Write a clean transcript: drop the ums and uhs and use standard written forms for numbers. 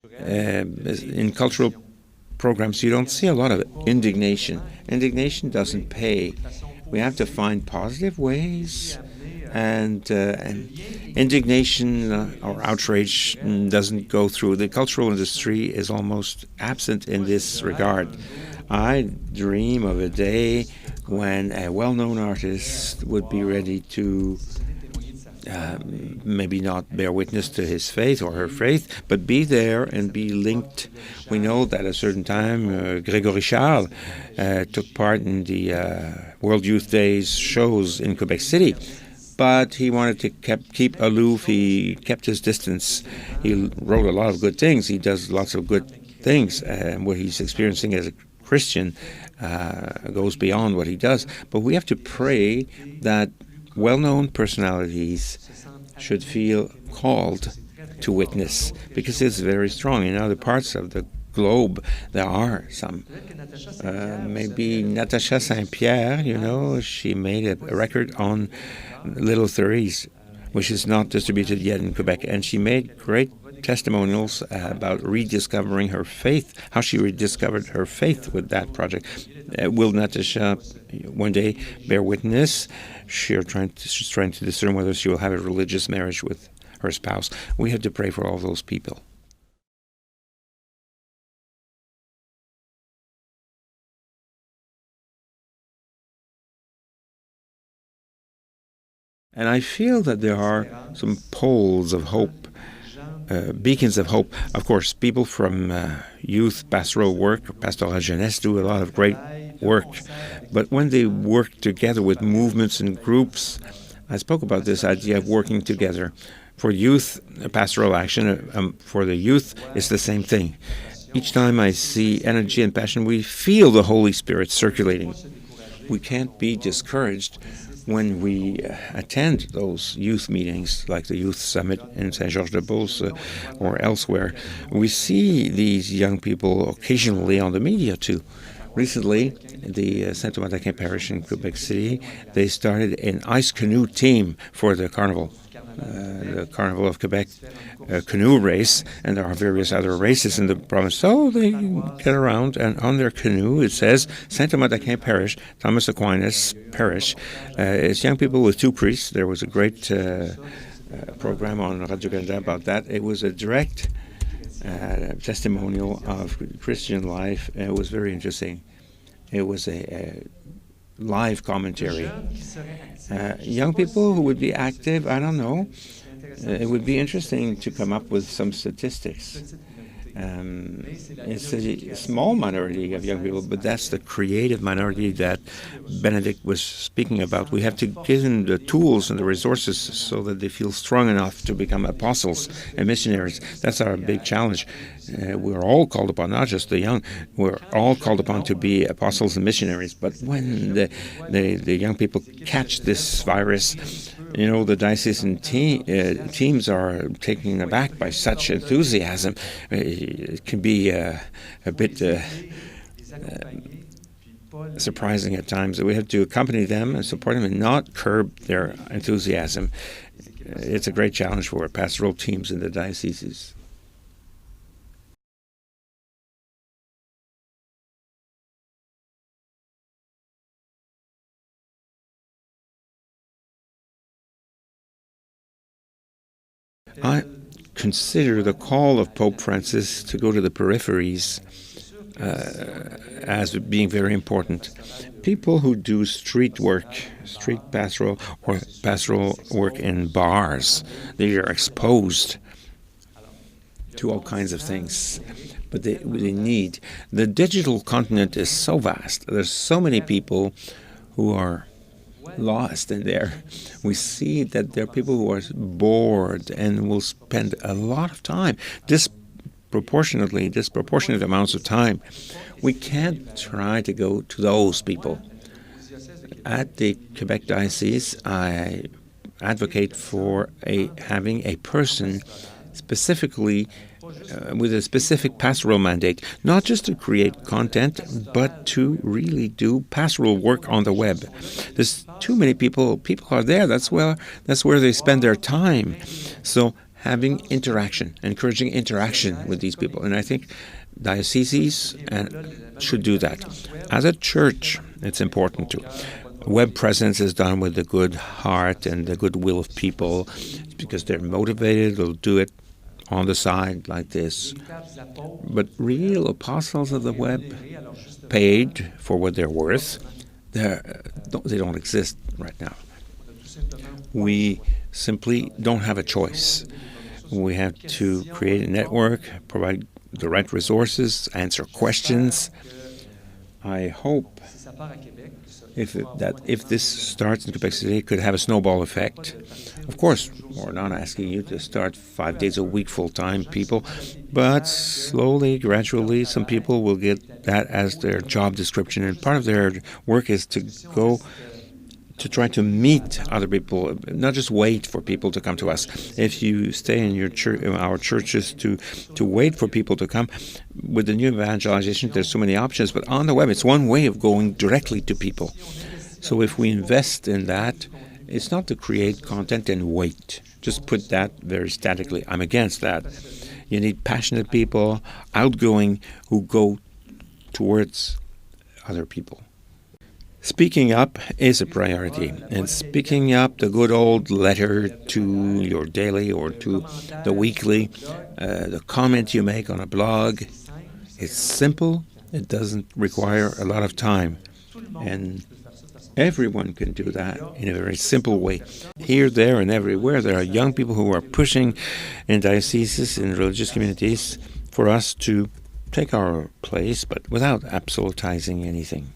In cultural programs, you don't see a lot of indignation. Indignation doesn't pay. We have to find positive ways, and indignation or outrage doesn't go through. The cultural industry is almost absent in this regard. I dream of a day when a well-known artist would be ready to maybe not bear witness to his faith or her faith, but be there and be linked. We know that at a certain time, Grégory Charles took part in the World Youth Days shows in Quebec City, but he wanted to keep aloof. He kept his distance. He wrote a lot of good things. He does lots of good things. What he's experiencing as a Christian goes beyond what he does. But we have to pray that well-known personalities should feel called to witness, because it's very strong. In other parts of the globe, there are some. Maybe Natacha Saint-Pierre, she made a record on Little Threes, which is not distributed yet in Quebec, and she made great testimonials about rediscovering her faith, how she rediscovered her faith with that project. Will Natasha one day bear witness? She's trying to discern whether she will have a religious marriage with her spouse. We have to pray for all those people. And I feel that there are some poles of hope, beacons of hope. Of course, people from youth pastoral work, pastoral jeunesse, do a lot of great work. But when they work together with movements and groups, I spoke about this idea of working together. For youth, pastoral action, for the youth, it's the same thing. Each time I see energy and passion, we feel the Holy Spirit circulating. We can't be discouraged when we attend those youth meetings, like the Youth Summit in Saint-Georges-de-Beauce or elsewhere. We see these young people occasionally on the media too. Recently, the Saint Thomas d'Aquin Parish in Quebec City, they started an ice canoe team for the Carnival of Quebec canoe race, and there are various other races in the province. So they get around, and on their canoe it says Saint Thomas d'Aquin Parish, Thomas Aquinas Parish. It's young people with two priests. There was a great program on Radio-Canada about that. It was a direct testimonial of Christian life. It was very interesting. It was a live commentary. Young people who would be active, I don't know. It would be interesting to come up with some statistics. It's a small minority of young people, but that's the creative minority that Benedict was speaking about. We have to give them the tools and the resources so that they feel strong enough to become apostles and missionaries. That's our big challenge. We're all called upon, not just the young, we're all called upon to be apostles and missionaries. But when the young people catch this virus, the diocesan teams are taken aback by such enthusiasm. It can be a bit surprising at times. We have to accompany them and support them and not curb their enthusiasm. It's a great challenge for pastoral teams in the dioceses. I consider the call of Pope Francis to go to the peripheries as being very important. People who do street pastoral or pastoral work in bars, they are exposed to all kinds of things. But they need. The digital continent is so vast. There's so many people who are lost in there. We see that there are people who are bored and will spend a lot of time, disproportionate amounts of time. We can't try to go to those people. At the Quebec Diocese, I advocate for having a person specifically with a specific pastoral mandate, not just to create content, but to really do pastoral work on the web. There's too many people are there. That's where they spend their time. So having interaction, encouraging interaction with these people. And I think dioceses should do that. As a church, it's important too. Web presence is done with the good heart and the goodwill of people because they're motivated. They'll do it on the side like this. But real apostles of the web, paid for what they're worth, they don't exist right now. We simply don't have a choice. We have to create a network, provide the right resources, answer questions. I hope if this starts in Quebec City, it could have a snowball effect. Of course, we're not asking you to start 5 days a week full-time, people, but slowly, gradually, some people will get that as their job description, and part of their work is to go to try to meet other people, not just wait for people to come to us. If you stay in your church, our churches, to wait for people to come, with the new evangelization, there's so many options. But on the web, it's one way of going directly to people. So if we invest in that, it's not to create content and wait. Just put that very statically. I'm against that. You need passionate people, outgoing, who go towards other people. Speaking up is a priority, and speaking up, the good old letter to your daily or to the weekly, the comment you make on a blog, it's simple, it doesn't require a lot of time, and everyone can do that in a very simple way. Here, there, and everywhere, there are young people who are pushing in dioceses, in religious communities, for us to take our place, but without absolutizing anything.